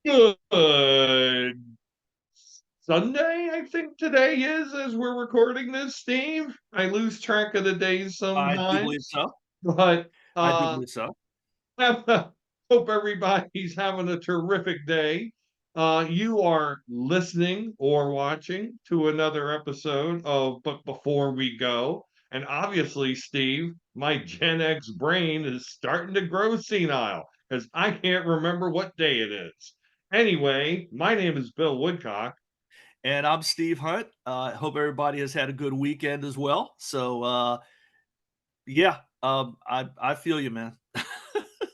Good Sunday, I think today is as we're recording this, Steve. I lose track of the days I do believe sometimes, so. but I do uh believe so. hope everybody's having a terrific day. You are listening or watching to another episode of But Before We Go. And obviously, Steve, my Gen X brain is starting to grow senile because I can't remember what day it is. Anyway, my name is Bill Woodcock. And I'm Steve Hunt. Hope everybody has had a good weekend as well. Yeah, I feel you, man.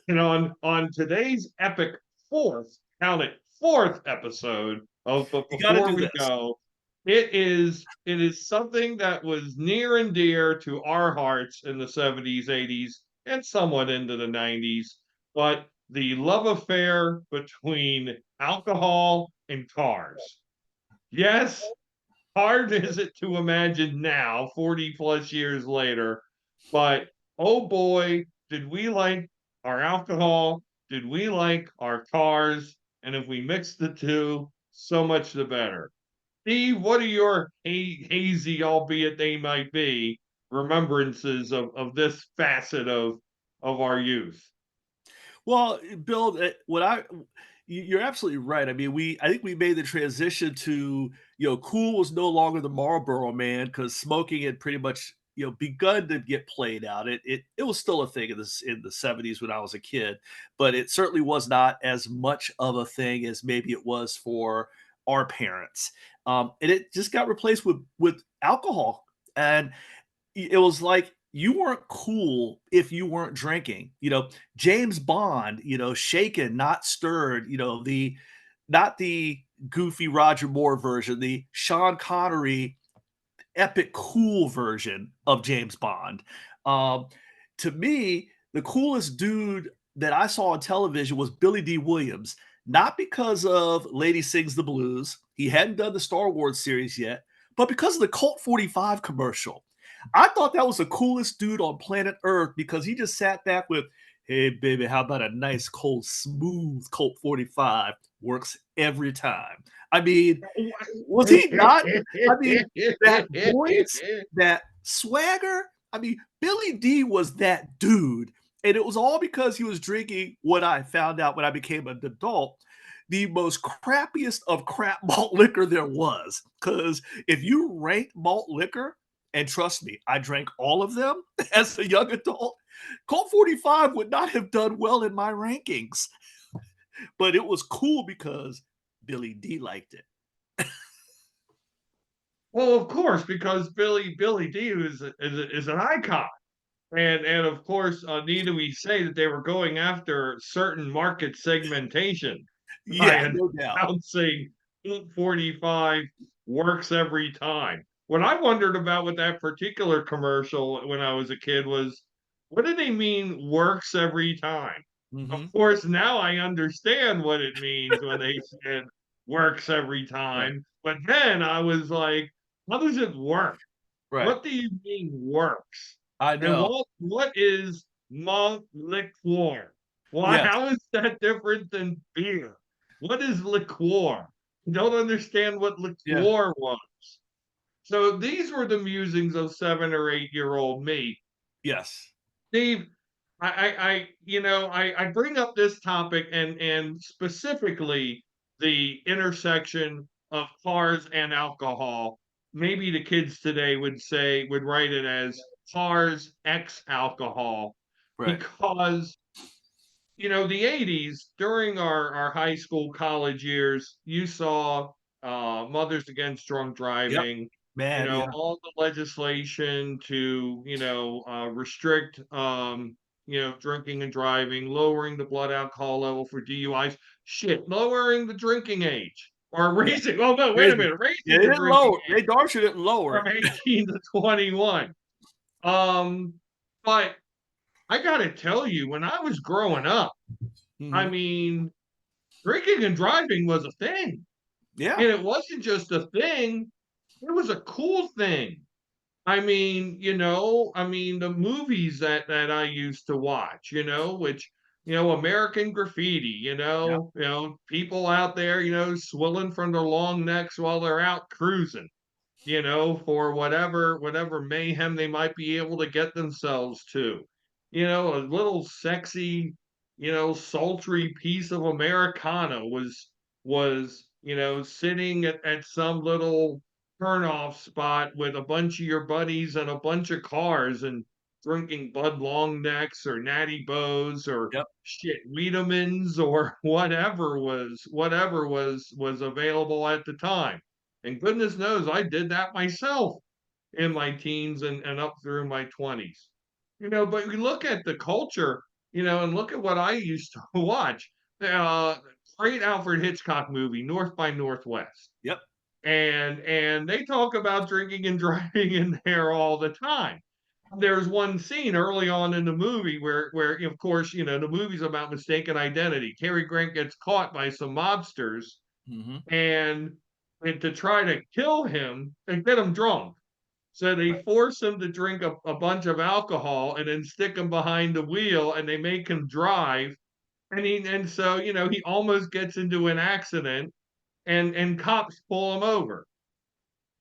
And on today's epic count it, fourth episode of But You got to Before do We this. Go, it is something that was near and dear to our hearts in the 70s, 80s, and somewhat into the 90s. But the love affair between alcohol and cars. Yes, hard is it to imagine now, 40 plus years later, but oh boy, did we like our alcohol? Did we like our cars? And if we mix the two, so much the better. Steve, what are your hazy, albeit they might be, remembrances of this facet of our youth? Well, Bill, you're absolutely right. I mean, I think we made the transition to, cool was no longer the Marlboro man because smoking had pretty much, begun to get played out. It was still a thing in the 70s when I was a kid, but it certainly was not as much of a thing as maybe it was for our parents. And it just got replaced with alcohol. And it was like you weren't cool if you weren't drinking. James Bond, shaken, not stirred, the not the goofy Roger Moore version, the Sean Connery epic cool version of James Bond. Um, to me, the coolest dude that I saw on television was Billy D. Williams, not because of Lady Sings the Blues. He hadn't done the Star Wars series yet, but because of the Colt 45 commercial. I thought that was the coolest dude on planet Earth because he just sat back with, hey, baby, how about a nice, cold, smooth Colt 45? Works every time. I mean, was he not? I mean, that voice, that swagger. I mean, Billy D was that dude. And it was all because he was drinking what I found out when I became an adult, the most crappiest of crap malt liquor there was. Because if you rank malt liquor, and trust me, I drank all of them as a young adult, Colt 45 would not have done well in my rankings. But it was cool because Billy D liked it. Well, of course, because Billy D is an icon. And of course, need we say that they were going after certain market segmentation Yeah, by no doubt. announcing 45 works every time. What I wondered about with that particular commercial when I was a kid was, what do they mean works every time? Of Hmm. course, now I understand what it means when they said works every Right. time. But then I was like, how does it work? Right. What do you mean works? I And know. what is malt liqueur? Why Yes. how is that different than beer? What is liqueur? I don't understand what Yeah. liqueur was. So these were the musings of 7 or 8 year old me. Yes. Steve, I bring up this topic and specifically the intersection of cars and alcohol. Maybe the kids today would write it as cars X alcohol Right. because the 80s during our high school college years, you saw Mothers Against Drunk Yep. Driving, Man, yeah. all the legislation to restrict drinking and driving, lowering the blood alcohol level for DUIs, shit, lowering the drinking age or Yeah. raising, oh no, wait a Raise it. minute, Yeah, raising they the didn't drinking lower it. They darn sure didn't lower from it. 18 to 21. um but I gotta tell you, when I was growing up, I Mhm. mean, drinking and driving was a thing. Yeah. And it wasn't just a thing, it was a cool thing. I mean, the movies that I used to watch, which American graffiti, Yeah. people out there, swilling from their long necks while they're out cruising, for whatever mayhem they might be able to get themselves to. A little sexy, sultry piece of Americana was, sitting at some little turnoff spot with a bunch of your buddies and a bunch of cars and drinking Bud Long Necks or Natty Bows or Yep. shit Wiedemann's or whatever was available at the time. And goodness knows I did that myself in my teens and up through my 20s. But we look at the culture, and look at what I used to watch. Uh, Great Alfred Hitchcock movie, North by Northwest. Yep. And they talk about drinking and driving in there all the time. There's one scene early on in the movie where of course, the movie's about mistaken identity. Cary Grant gets caught by some mobsters Hmm. and to try to kill him and get him drunk. So they force him to drink a bunch of alcohol and then stick him behind the wheel and they make him drive. And so, he almost gets into an accident and cops pull him over.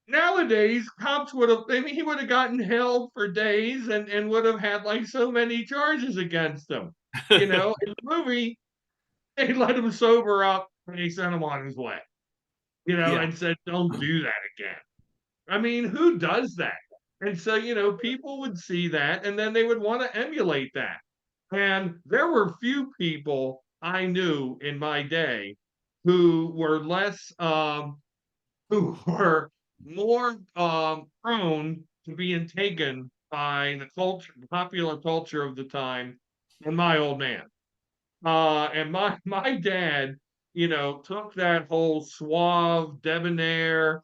Nowadays, cops would have, I mean, he would have gotten held for days and would have had like so many charges against him. In the movie, they let him sober up and they sent him on his way, Yeah. and said, don't do that again. I mean, who does that? And so, people would see that and then they would want to emulate that. And there were few people I knew in my day who were less, who were more prone to being taken by the culture, the popular culture of the time than my old man. And my dad, took that whole suave, debonair,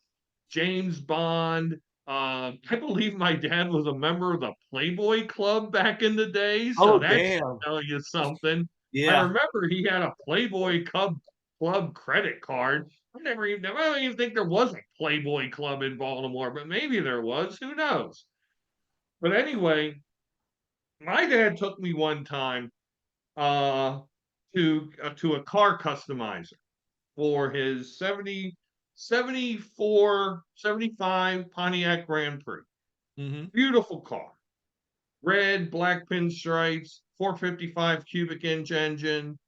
James Bond. I believe my dad was a member of the Playboy Club back in the day, so Oh, that should damn. tell you something. I Yeah. remember he had a Club credit card. I don't even think there was a Playboy Club in Baltimore, but maybe there was. Who knows? But anyway, my dad took me one time uh, to a car customizer for his 75 Pontiac Grand Prix. Hmm. Beautiful car. Red, black pinstripes, 455 cubic inch engine.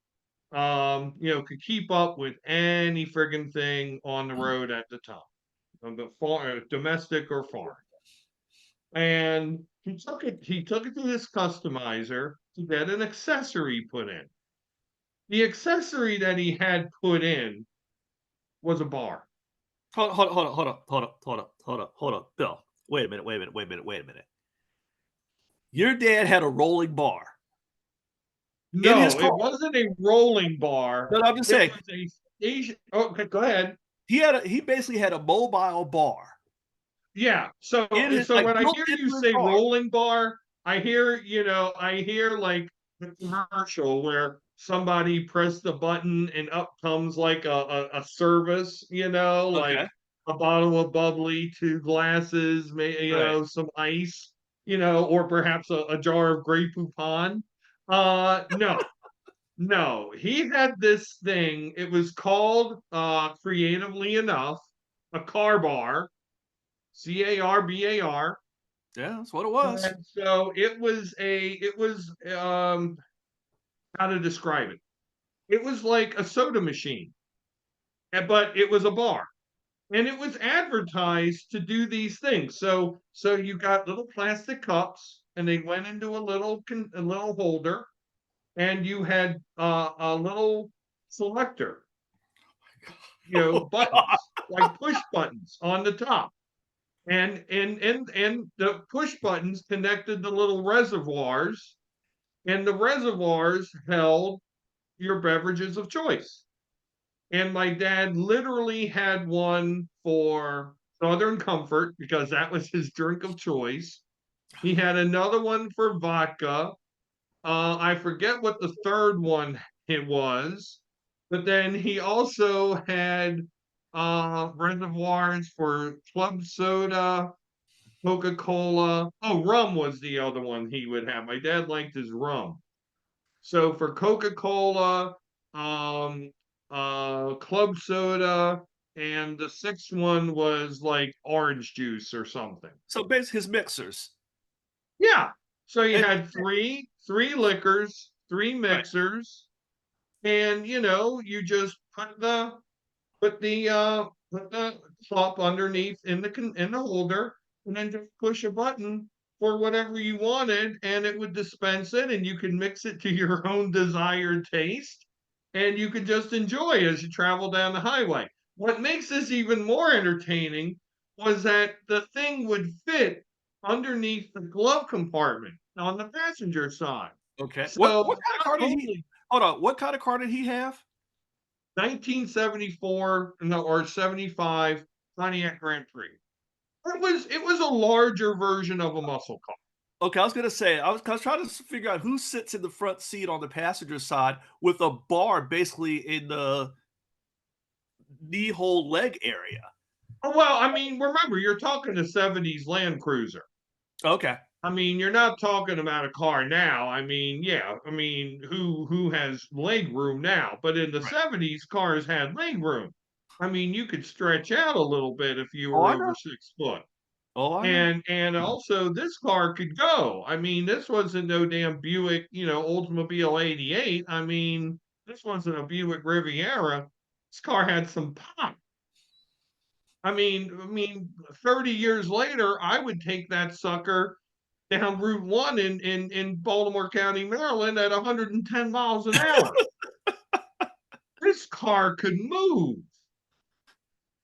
Could keep up with any friggin' thing on the road at the time, domestic or foreign. And he took it to this customizer to get an accessory put in. The accessory that he had put in was a bar. Hold up, Bill. Wait a minute. Wait a minute. Wait a minute. Wait a minute. Your dad had a rolling bar in his No, car. it wasn't a rolling bar. No, no, I'm just It saying was a station. Oh, okay, go ahead. he basically had a mobile bar Yeah. So in his so like when I built hear you into his say car. rolling bar, I hear like the commercial where somebody pressed the button and up comes like a service, like Okay. a bottle of bubbly, two glasses, Right. some ice, or perhaps a jar of Grey Poupon. No, no, he had this thing. It was called, creatively enough, a car bar, CARBAR. Yeah, that's what it was. And so it was how to describe it. It was like a soda machine, but it was a bar. And it was advertised to do these things. So you got little plastic cups and they went into a little holder and you had a little selector, buttons, like push buttons on the top. And the push buttons connected the little reservoirs, and the reservoirs held your beverages of choice. And my dad literally had one for Southern Comfort because that was his drink of choice. He had another one for vodka. I forget what the third one it was, but then he also had reservoirs for club soda, Coca Cola. Oh, rum was the other one he would have. My dad liked his rum. So for Coca-Cola, um, club soda, and the sixth one was like orange juice or something. So basically his mixers. Yeah. So you And had three liquors, three right. mixers, and you just put the cup underneath in the holder, and then just push a button for whatever you wanted, and it would dispense it, and you can mix it to your own desired taste, and you could just enjoy as you travel down the highway. What makes this even more entertaining was that the thing would fit underneath the glove compartment on the passenger side. Okay. What So what kind of not car did he only hold on, what kind of car did he have? 1974, no, or 75 Pontiac Grand Prix. It was a larger version of a muscle car. Okay, I was gonna say, I was trying to figure out who sits in the front seat on the passenger side with a bar basically in the knee hole leg area. Oh, well, I mean, remember, you're talking a 70s Land Cruiser. Okay. I mean, you're not talking about a car now. I mean, yeah, I mean, who has leg room now? But in the Right. 70s, cars had leg room. I mean, you could stretch out a little bit if you Oh, were I over know. 6 foot. Oh, I know. And also this car could go. I mean, this wasn't no damn Buick, Oldsmobile 88. I mean, this wasn't a Buick Riviera. This car had some pop. I mean, 30 years later, I would take that sucker down Route 1 in Baltimore County, Maryland at 110 miles an hour. This car could move.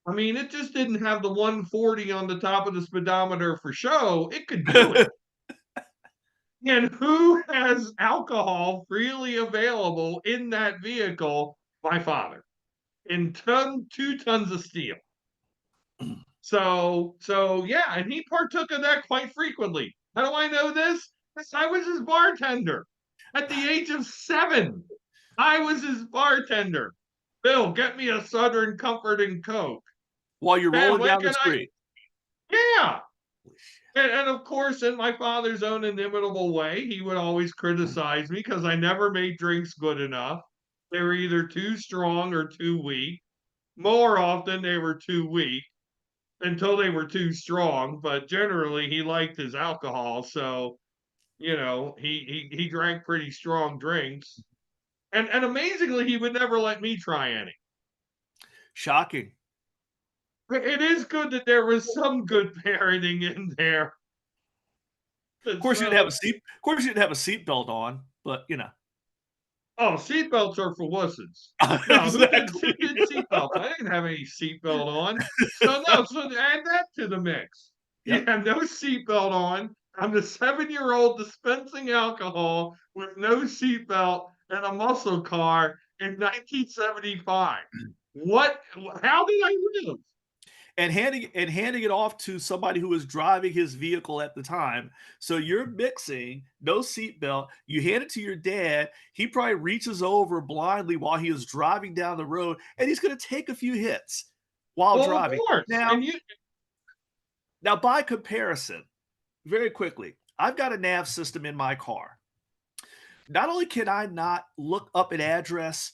I mean, it just didn't have the 140 on the top of the speedometer for show. It could do it. And who has alcohol freely available in that vehicle? My father, in 2 tons of steel. So yeah, and he partook of that quite frequently. How do I know this? Because I was his bartender at the age of 7. I was his bartender. Bill, get me a Southern Comfort and Coke. While you're Man, rolling when down the can I? street. Yeah. Holy shit. And of course, in my father's own inimitable way, he would always criticize me because I never made drinks good enough. They were either too strong or too weak. More often, they were too weak until they were too strong. But generally, he liked his alcohol, so he drank pretty strong drinks. And amazingly, he would never let me try any. Shocking. It is good that there was some good parenting in there. Of And course, you didn't have a so seat of course, you didn't have a seatbelt on, but, you know. Oh, seatbelts are for wusses. No, who Exactly. did seatbelts? I didn't have any seatbelt on. So no, so add that to the mix. You Yep. have no seatbelt on. I'm the 7-year-old dispensing alcohol with no seatbelt and a muscle car in 1975. What? How did I live? And handing it off to somebody who was driving his vehicle at the time. So you're mixing, no seatbelt. You hand it to your dad. He probably reaches over blindly while he is driving down the road, and he's going to take a few hits while Well, of driving. course. Now, And you now by comparison, very quickly, I've got a nav system in my car. Not only can I not look up an address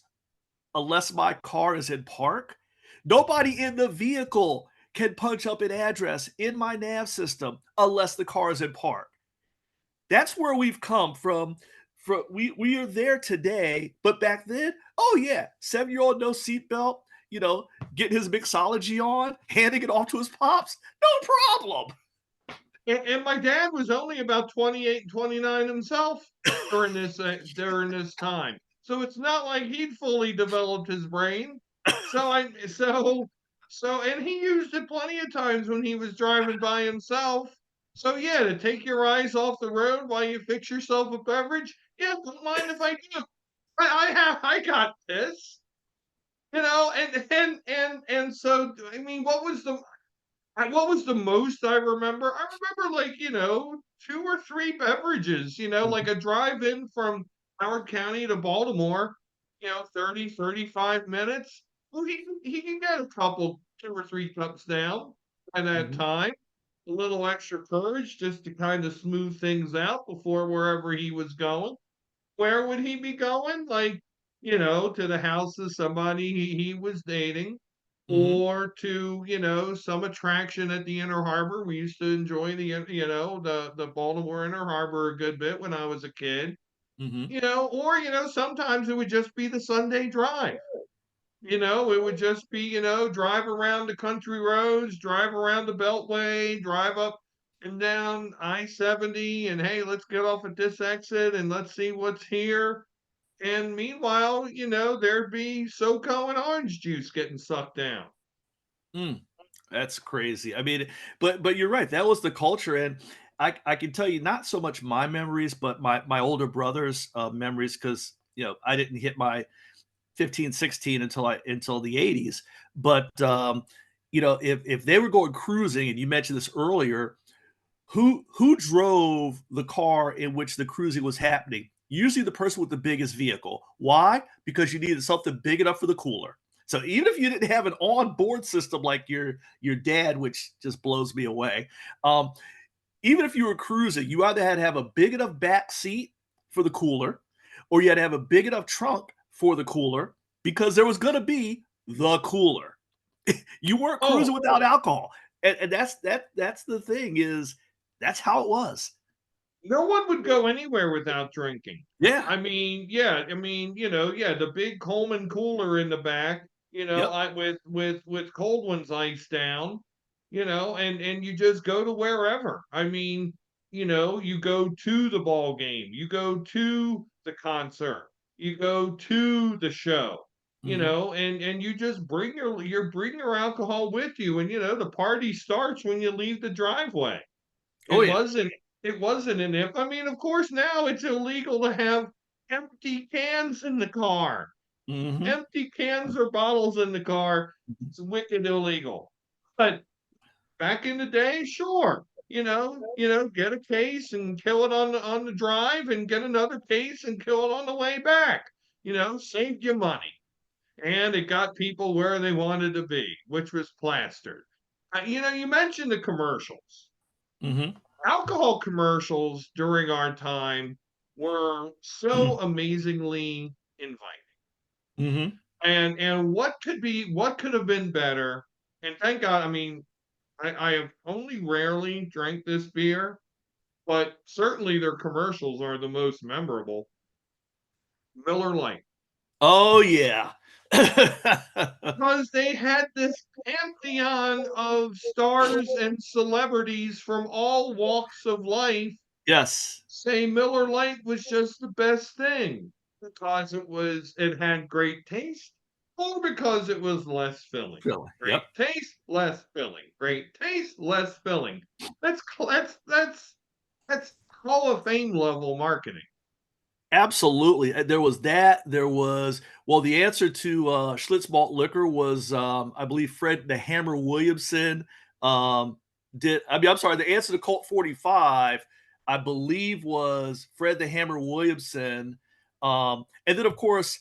unless my car is in park, nobody in the vehicle can punch up an address in my nav system unless the car is in park. That's where we've come from. We are there today, but back then, oh yeah, 7-year-old no seatbelt, getting his mixology on, handing it off to his pops, no problem. and my dad was only about 28 and 29 himself during this time. So it's not like he'd fully developed his brain. And he used it plenty of times when he was driving by himself. So yeah, to take your eyes off the road while you fix yourself a beverage, yeah, don't mind if I do. I got this. And so I mean, what was the most I remember? I remember like, 2 or 3 beverages, like Mhm, a drive in from Howard County to Baltimore, 30, 35 minutes. Well, he can get a couple, 2 or 3 cups down by that mhm. time. A little extra courage just to kind of smooth things out before wherever he was going. where would he be going? Like, to the house of somebody he was dating, Mhm, or to, some attraction at the Inner Harbor. We used to enjoy the Baltimore Inner Harbor a good bit when I was a kid, mhm. or, sometimes it would just be the Sunday drive. It would just be, drive around the country roads, drive around the Beltway, drive up and down I-70, and hey, let's get off at this exit and let's see what's here. And meanwhile, there'd be SoCo and orange juice getting sucked down. Mm, that's crazy. I mean, but you're right. That was the culture, and I can tell you not so much my memories, but my older brother's memories because I didn't hit my 15, 16 until the 80s. But if they were going cruising, and you mentioned this earlier, who drove the car in which the cruising was happening? Usually the person with the biggest vehicle. Why? Because you needed something big enough for the cooler. So even if you didn't have an on-board system like your dad, which just blows me away, um, even if you were cruising, you either had to have a big enough back seat for the cooler, or you had to have a big enough trunk for the cooler because there was going to be the cooler. You weren't cruising Oh, without alcohol, and that's the thing is that's how it was. no one would go anywhere without drinking. Yeah. I mean, yeah, yeah, the big Coleman cooler in the back, Yep. I with cold ones iced down, and you just go to wherever. I mean, you go to the ball game, you go to the concert, you go to the show, Mhm. and you just bring your alcohol with you, and the party starts when you leave the driveway. Oh It yeah. wasn't it wasn't an if. I mean, of course, now it's illegal to have empty cans in the car. Mhm. Empty cans or bottles in the car. Mhm. It's wicked illegal. But back in the day, sure. Get a case and kill it on the drive and get another case and kill it on the way back. Saved you money. And it got people where they wanted to be, which was plastered. You mentioned the commercials. Mhm. Alcohol commercials during our time were so amazingly inviting. Mhm. And what could have been better? And thank God, I mean, I have only rarely drank this beer, but certainly their commercials are the most memorable. Miller Lite. Oh yeah. Because they had this pantheon of stars and celebrities from all walks of life Yes. say Miller Lite was just the best thing because it had great taste, or because it was less filling. Really. Great Yep. taste, less filling. Great taste, less filling. That's Hall of Fame level marketing. Absolutely. There was that. There was well, the answer to Schlitz malt liquor was, I believe, Fred the Hammer Williamson. I'm sorry. The answer to Colt 45, I believe, was Fred the Hammer Williamson. And then, of course,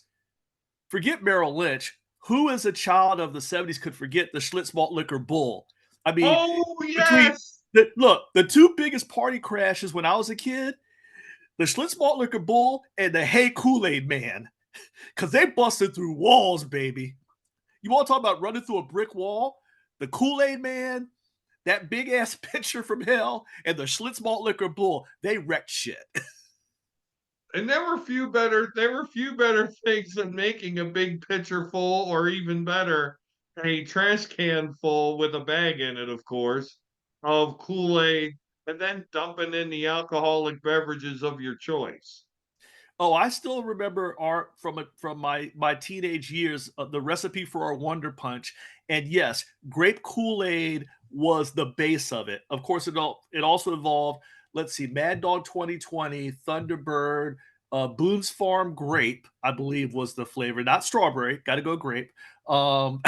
forget Merrill Lynch. Who, as a child of the '70s, could forget the Schlitz malt liquor bull? I mean, Oh between yes, the two biggest party crashes when I was a kid, the Schlitz Malt Liquor Bull and the Hey Kool-Aid Man, because they busted through walls, baby. You want to talk about running through a brick wall? The Kool-Aid Man, that big ass pitcher from hell, and the Schlitz Malt Liquor Bull, they wrecked shit. and there were few better things than making a big pitcher full, or even better, a trash can full with a bag in it, of course, of Kool-Aid, and then dumping in the alcoholic beverages of your choice. Oh, I still remember our from my teenage years the recipe for our Wonder Punch, and yes, grape Kool Aid was the base of it. Of course, it also involved, let's see, Mad Dog 2020, Thunderbird, Boone's Farm grape, I believe was the flavor, not strawberry. Got to go grape. Um,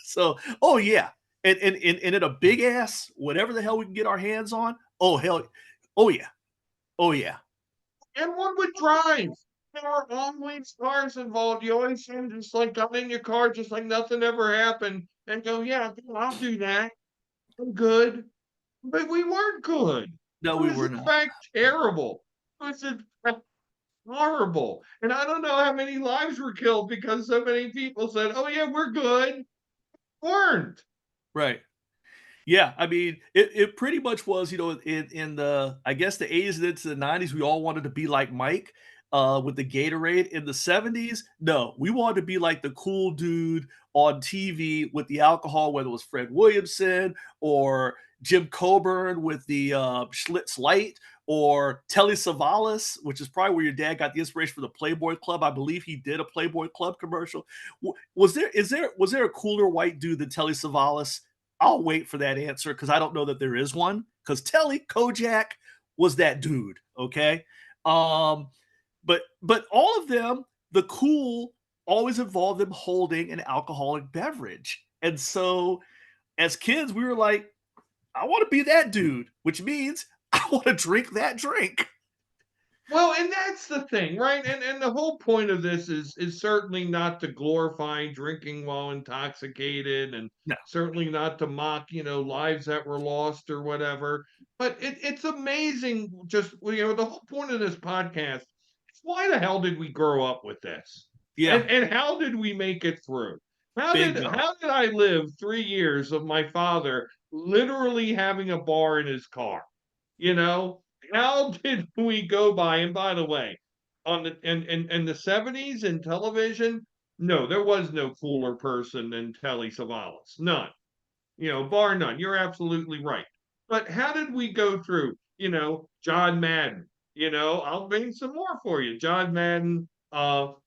so, oh yeah, and in a big ass whatever the hell we can get our hands on. Oh hell, oh yeah, oh yeah. And one would drive. There are always cars involved. You always seem just like got in your car, just like nothing ever happened, and go, yeah, I'll do that. I'm good. But we weren't good. No, It we was were in not. fact terrible. It was in fact horrible. And I don't know how many lives were killed because so many people said, "Oh yeah, we're good." Weren't. Right. Yeah, I mean, it pretty much was, in the I guess the 80s and into the 90s, we all wanted to be like Mike, with the Gatorade. In the 70s, no, we wanted to be like the cool dude on TV with the alcohol, whether it was Fred Williamson or Jim Coburn with the, Schlitz Light, or Telly Savalas, which is probably where your dad got the inspiration for the Playboy Club. I believe he did a Playboy Club commercial. Was there a cooler white dude than Telly Savalas? I'll wait for that answer because I don't know that there is one. Because Telly Kojak was that dude. Okay. Um, but all of them, the cool always involved them holding an alcoholic beverage. And so as kids, we were like, I want to be that dude, which means I want to drink that drink. Well, and that's the thing, right? And the whole point of this is certainly not to glorify drinking while intoxicated, and No. certainly not to mock, lives that were lost or whatever. But it's amazing just the whole point of this podcast is why the hell did we grow up with this? Yeah. And how did we make it through? How did Bingo. how did I live 3 years of my father literally having a bar in his car? You know, how did we go by? And by the way, on the in the 70s in television, no, there was no cooler person than Telly Savalas. None. Bar none. You're absolutely right. But how did we go through, John Madden? I'll name some more for you. John Madden,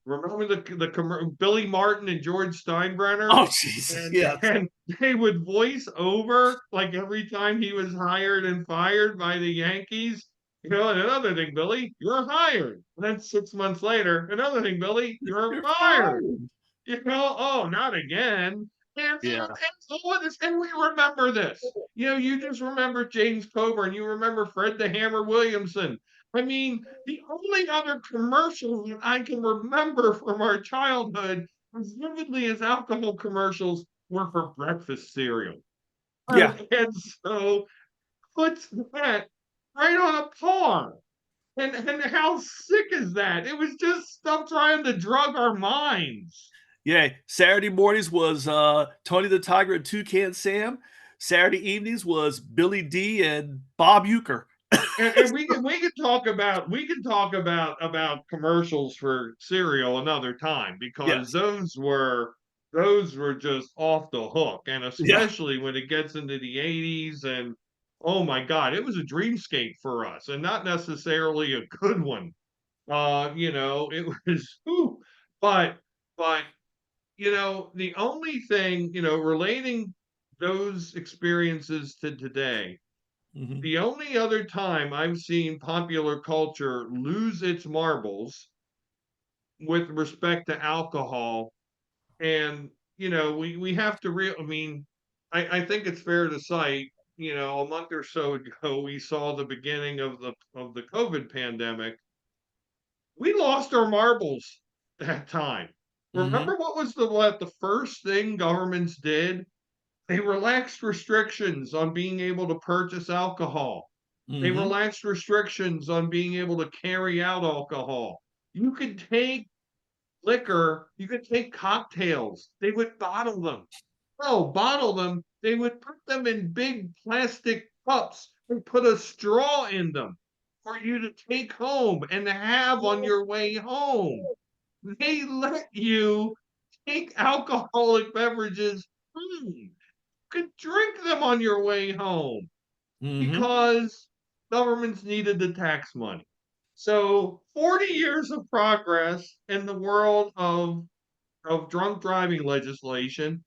remember Billy Martin and George Steinbrenner? Oh, Jesus. And Yes. and they would voice over like every time he was hired and fired by the Yankees. And another thing, Billy, you're hired. And then 6 months later, another thing, Billy, you're You're fired. fine. Oh, not again. Yeah. And we remember this. You just remember James Coburn. You remember Fred the Hammer Williamson. I mean, the only other commercial that I can remember from our childhood as vividly as alcohol commercials were for breakfast cereal. Yeah. And so puts that right on a par. And how sick is that? It was just stuff trying to drug our minds. Yeah, Saturday mornings was, Tony the Tiger and Toucan Sam. Saturday evenings was Billy D and Bob Uecker. And we can talk about commercials for cereal another time because Yes. those were just off the hook, and Yeah. especially when it gets into the 80s. And oh my God, it was a dreamscape for us, and not necessarily a good one. It was whew, but the only thing, relating those experiences to today, Mhm. the only other time I've seen popular culture lose its marbles with respect to alcohol, and we have to I mean, I think it's fair to cite, a month or so ago, we saw the beginning of the COVID pandemic. We lost our marbles that time. Mhm. Remember what the first thing governments did? They relaxed restrictions on being able to purchase alcohol. They Mhm. relaxed restrictions on being able to carry out alcohol. You could take liquor, you could take cocktails. They would bottle them. No, bottle them. They would put them in big plastic cups and put a straw in them for you to take home and have on your way home. They let you take alcoholic beverages home. You could drink them on your way home Mhm. because governments needed the tax money. So 40 years of progress in the world of drunk driving legislation.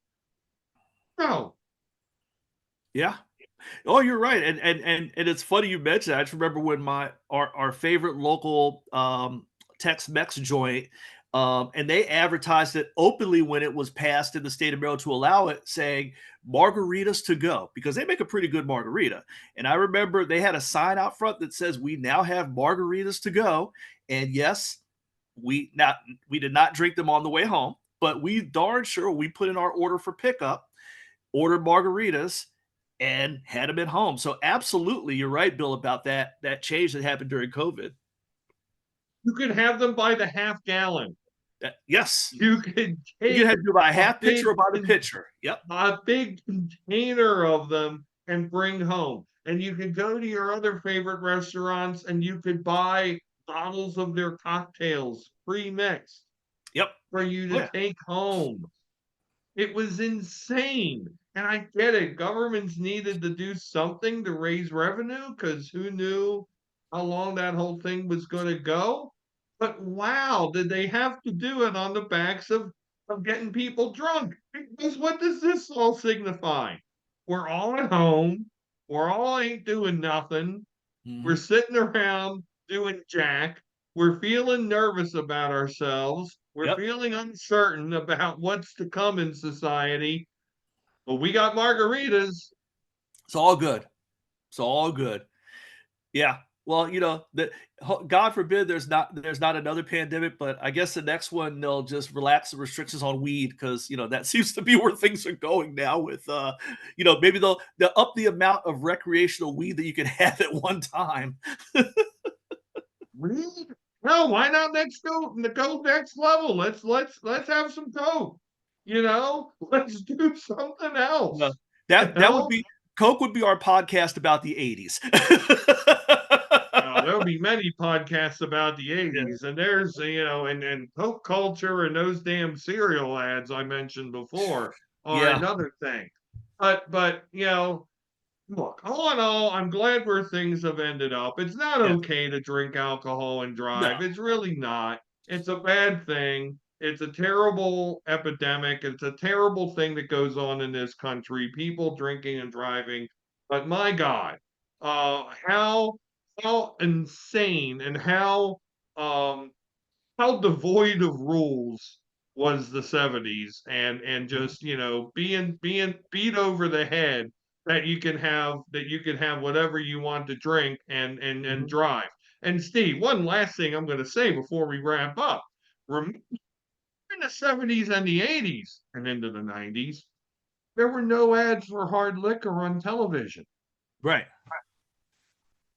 No. Yeah. Oh, you're right, and it's funny you mentioned that. I just remember when our favorite local, Tex-Mex joint, and they advertised it openly when it was passed in the state of Maryland to allow it, saying margaritas to go, because they make a pretty good margarita. And I remember they had a sign out front that says, "We now have margaritas to go." And yes, we did not drink them on the way home, but we darn sure we put in our order for pickup, ordered margaritas, and had them at home. So absolutely, you're right, Bill, about that change that happened during COVID. You could have them by the half gallon. Yes. You could You can take have to buy a a half pitcher big or by the pitcher. Yep. a big container of them and bring home. And you could go to your other favorite restaurants and you could buy bottles of their cocktails pre-mixed Yep. for you Oh, to yeah. take home. It was insane. And I get it. Governments needed to do something to raise revenue because who knew how long that whole thing was going to go? But wow, did they have to do it on the backs of getting people drunk? Because what does this all signify? We're all at home. We're all ain't doing nothing. We're Mhm. sitting around doing jack. We're feeling nervous about ourselves. We're Yep. feeling uncertain about what's to come in society. But we got margaritas. It's all good. It's all good. Yeah. Well, God forbid there's not another pandemic, but I guess the next one they'll just relax the restrictions on weed because that seems to be where things are going now. With maybe they'll up the amount of recreational weed that you can have at one time. Weed? No, why not go next level? Let's have some coke. Let's do something No, else. You that would know? be Coke would be our podcast about the 80s. There'll be many podcasts about the Yeah. 80s, and there's, and Coke culture and those damn cereal ads I mentioned before are Yeah. another thing. But look, all in all, I'm glad where things have ended up. It's not Yeah. okay to drink alcohol and No. drive. It's really not. It's a bad thing. It's a terrible epidemic. It's a terrible thing that goes on in this country, people drinking and driving. But my God, how insane and um how devoid of rules was the 70s and Mhm. just being beat over the head that you can have whatever you want to drink and Mhm. drive. And Steve, one last thing I'm going to say before we wrap up. Remember in the 70s and the 80s and into the 90s, there were no ads for hard liquor on television. Right.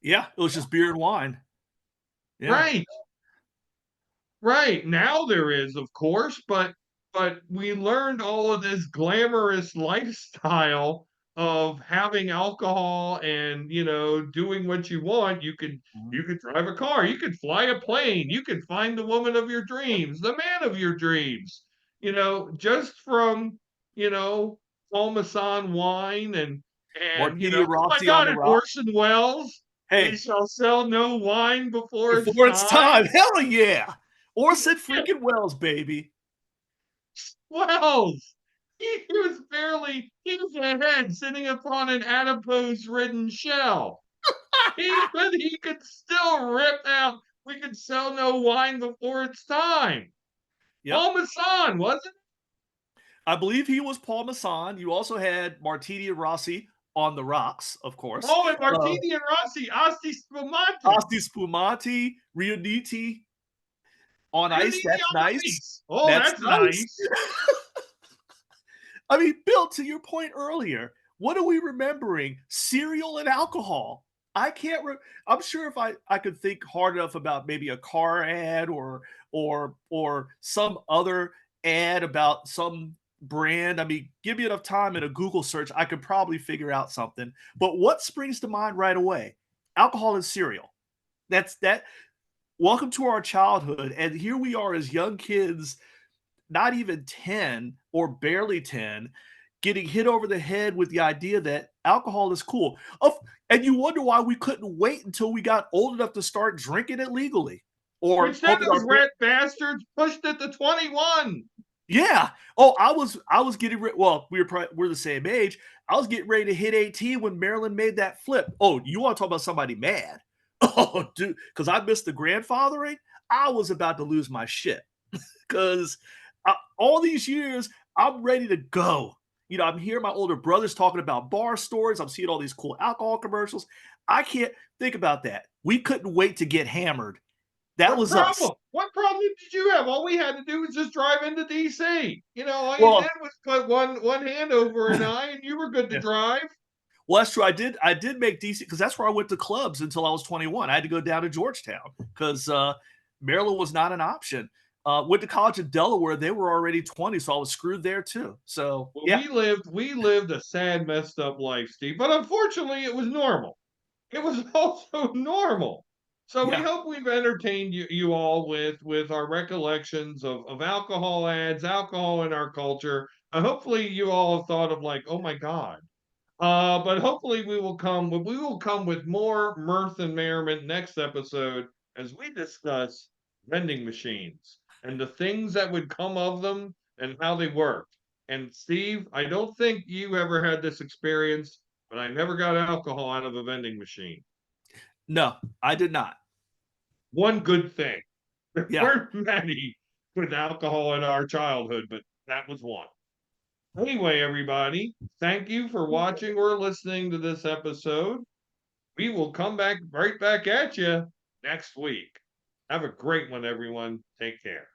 Yeah, it was just beer and wine. Yeah. Right. Right. Now there is, of course, but we learned all of this glamorous lifestyle of having alcohol and, doing what you want. Mhm. You could drive a car, you could fly a plane, you could find the woman of your dreams, the man of your dreams, just from, you know, Paul Masson wine and Martini oh my Rossi on God, the at rock. Orson Welles, we Hey, shall sell no wine before its before it's time. time. Hell yeah. Orson freaking Wells, baby. Wells. He was a head sitting upon an adipose ridden shell. He could still rip out, we could sell no wine before it's time. Yep. Paul Masson, wasn't it? I believe he was Paul Masson. You also had Martini Rossi on the rocks, of course. Oh, and Uh, Martini and Rossi, Asti Spumante. Asti Spumati, Riuniti on ice. Riunite That's on nice. ice. Oh, That's that's nice. nice. I mean, Bill, to your point earlier, what are we remembering? Cereal and alcohol. I can't. I'm sure if I could think hard enough about maybe a car ad or some other ad about some brand. I mean, give me enough time in a Google search, I could probably figure out something. But what springs to mind right away? Alcohol and cereal. That's that. Welcome to our childhood, and here we are as young kids, not even 10 or barely 10, getting hit over the head with the idea that alcohol is cool. And you wonder why we couldn't wait until we got old enough to start drinking it legally. Or Instead, helping our those rat bastards pushed it to 21. yeah. Oh, I was getting well, we're the same age. I was getting ready to hit 18 when Maryland made that flip. Oh, you want to talk about somebody mad? Oh, dude, because I missed the grandfathering. I was about to lose my shit because all these years I'm ready to go. I'm hearing my older brothers talking about bar stories. I'm seeing all these cool alcohol commercials. I can't think about that. We couldn't wait to get hammered. That What was us. problem? What problem did you have? All we had to do was just drive into DC. All you Well, did was put one hand over an eye, and you were good to yeah. drive. Well, that's true. I did make DC because that's where I went to clubs until I was 21. I had to go down to Georgetown because Maryland was not an option. Went to college in Delaware, they were already 20, so I was screwed there too. So Well, yeah, we lived a sad, messed up life, Steve, but unfortunately it was normal. It was also normal. So we yeah. hope we've entertained you all with our recollections of alcohol ads, alcohol in our culture. Hopefully you all have thought of like, oh my God. But hopefully we will come with more mirth and merriment next episode as we discuss vending machines and the things that would come of them and how they work. And Steve, I don't think you ever had this experience, but I never got alcohol out of a vending machine. No, I did not. One good thing. There Yeah. weren't many with alcohol in our childhood, but that was one. Anyway, everybody, thank you for watching or listening to this episode. We will come back right back at you next week. Have a great one, everyone. Take care.